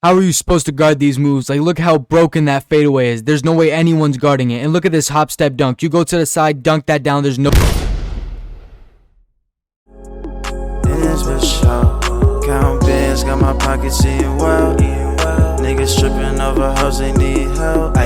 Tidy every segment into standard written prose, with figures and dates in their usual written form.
How are you supposed to guard these moves? Like, look how broken that fadeaway is. There's no way anyone's guarding it. And look at this hop step dunk. You go to the side, dunk that down. There's no... This bitch show. Count bands, got my pockets eating well. Niggas tripping over hoes, they need help.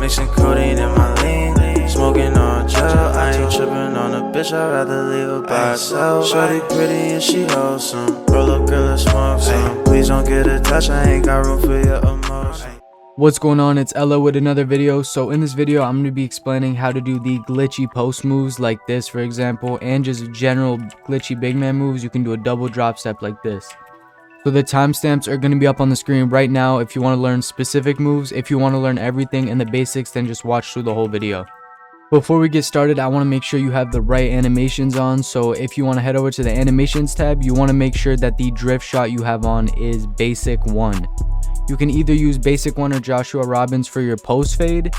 Mixing codeine in my lean, smoking on gel. I ain't tripping on a bitch, I'd rather leave her by herself. Shorty pretty and she wholesome. Roll up, girl, let's smoke some. Please don't get attached, I ain't got room for your emotion. What's going on? It's Ella with another video. So in this video, I'm going to be explaining how to do the glitchy post moves like this, for example, and just general glitchy big man moves. You can do a double drop step like this. So the timestamps are going to be up on the screen right now if you want to learn specific moves. If you want to learn everything in the basics, then just watch through the whole video. Before we get started, I want to make sure you have the right animations on. So if you want to head over to the animations tab, you want to make sure that the drift shot you have on is basic 1. You can either use basic 1 or Joshua Robbins for your post fade.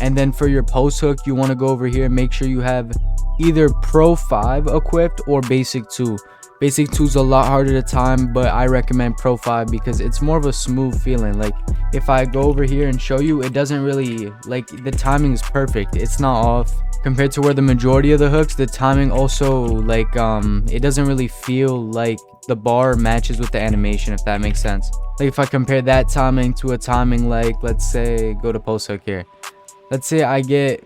And then for your post hook, you want to go over here and make sure you have either Pro 5 equipped or basic 2. Basic 2 is a lot harder to time, but I recommend Pro 5 because it's more of a smooth feeling. Like if I go over here and show you, it doesn't really, like, the timing is perfect. It's not off compared to where the majority of the hooks, the timing also, like, it doesn't really feel like the bar matches with the animation, if that makes sense. Like if I compare that timing to a timing, like, let's say, go to post hook here. Let's say I get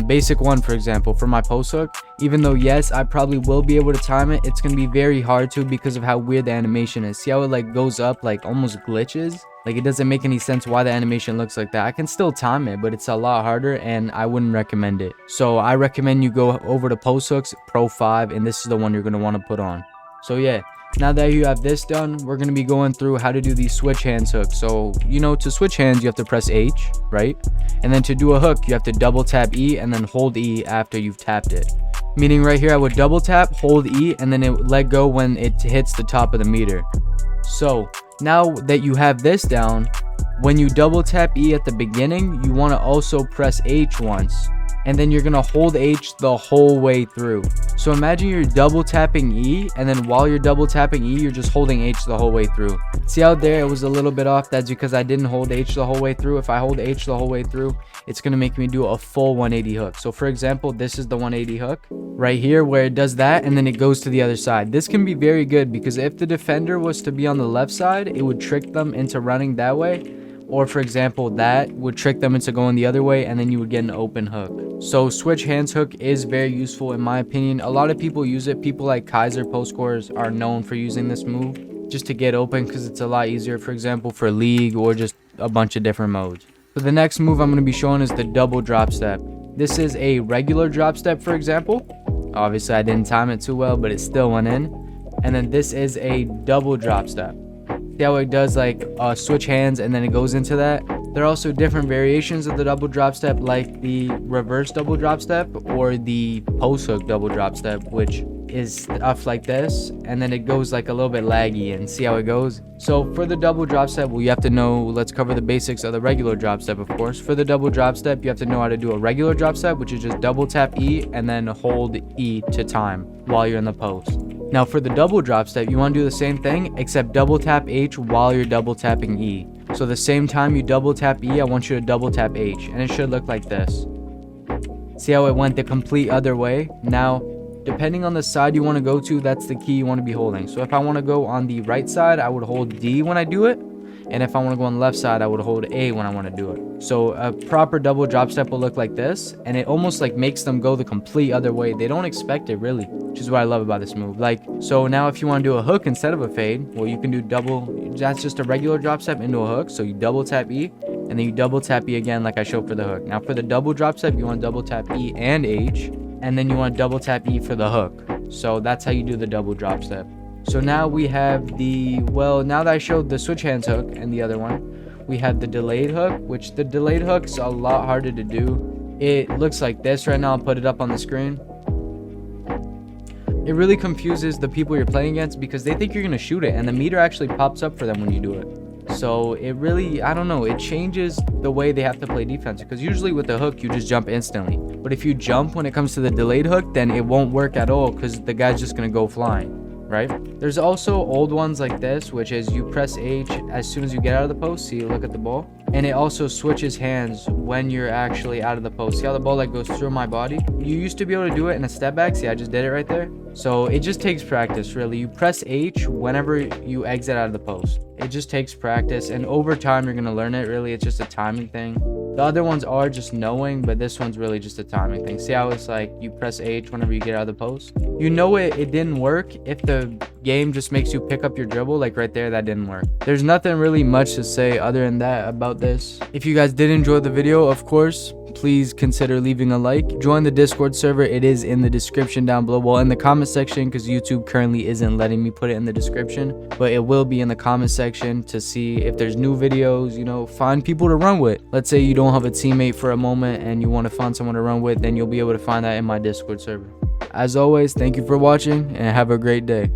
basic 1, for example, for my post hook. Even though, yes, I probably will be able to time it, it's going to be very hard to because of how weird the animation is. See how it like goes up, like almost glitches? Like it doesn't make any sense why the animation looks like that. I can still time it, but it's a lot harder and I wouldn't recommend it. So I recommend you go over to post hooks, Pro 5, and this is the one you're going to want to put on. So yeah. Now that you have this done, we're going to be going through how to do these switch hands hooks. So, you know, to switch hands, you have to press H, right? And then to do a hook, you have to double tap E and then hold E after you've tapped it. Meaning right here, I would double tap, hold E, and then it would let go when it hits the top of the meter. So now that you have this down, when you double tap E at the beginning, you want to also press H once. And then you're going to hold H the whole way through. So imagine you're double tapping E, and then while you're double tapping E, you're just holding H the whole way through. See out there, it was a little bit off. That's because I didn't hold H the whole way through. If I hold H the whole way through, it's going to make me do a full 180 hook. So for example, this is the 180 hook right here where it does that, and then it goes to the other side. This can be very good because if the defender was to be on the left side, it would trick them into running that way. Or for example, that would trick them into going the other way, and then you would get an open hook. So switch hands hook is very useful in my opinion. A lot of people use it. People like Kaiser post scorers are known for using this move just to get open because it's a lot easier, for example, for league or just a bunch of different modes. So the next move I'm going to be showing is the double drop step. This is a regular drop step, for example. Obviously, I didn't time it too well, but it still went in. And then this is a double drop step. See how it does like switch hands and then it goes into that. There are also different variations of the double drop step, like the reverse double drop step or the post hook double drop step, which is stuff like this, and then it goes like a little bit laggy. And see how it goes. So for the double drop step, well, you have to know, let's cover the basics of the regular drop step. Of course, for the double drop step, you have to know how to do a regular drop step, which is just double tap E and then hold E to time while you're in the post. Now for the double drop step, you want to do the same thing except double tap H while you're double tapping E. So the same time you double tap E, I want you to double tap H, and it should look like this. See how it went the complete other way? Now, depending on the side you want to go to, that's the key you want to be holding. So if I want to go on the right side, I would hold D when I do it. And if I want to go on the left side, I would hold A when I want to do it. So a proper double drop step will look like this, and it almost like makes them go the complete other way. They don't expect it really, which is what I love about this move. Like, so now if you want to do a hook instead of a fade, well, you can do double, that's just a regular drop step into a hook. So you double tap E, and then you double tap E again like I showed for the hook. Now for the double drop step, you want to double tap E and H, and then you want to double tap E for the hook. So that's how you do the double drop step. So now we have the, well, now that I showed the switch hands hook and the other one, we have the delayed hook, which the delayed hook's a lot harder to do. It looks like this right now. I'll put it up on the screen. It really confuses the people you're playing against because they think you're going to shoot it, and the meter actually pops up for them when you do it. So it really, I don't know, it changes the way they have to play defense, because usually with the hook, you just jump instantly. But if you jump when it comes to the delayed hook, then it won't work at all because the guy's just going to go flying. right? There's also old ones like this, which is you press H as soon as you get out of the post. See, look at the ball. And it also switches hands when you're actually out of the post. See how the ball like goes through my body? You used to be able to do it in a step back. See, I just did it right there. So it just takes practice, really. You press H whenever you exit out of the post. It just takes practice, and over time you're gonna learn it. Really, it's just a timing thing. The other ones are just knowing, but this one's really just a timing thing. See how it's like you press H whenever you get out of the post? You know it didn't work if the game just makes you pick up your dribble. Like right there, that didn't work. There's nothing really much to say other than that about this. If you guys did enjoy the video, of course, please consider leaving a like. Join the Discord server. It is in the description down below. Well, in the comment section, because YouTube currently isn't letting me put it in the description, but it will be in the comment section to see if there's new videos. You know, find people to run with. Let's say you don't have a teammate for a moment and you want to find someone to run with, then you'll be able to find that in my Discord server. As always, thank you for watching and have a great day.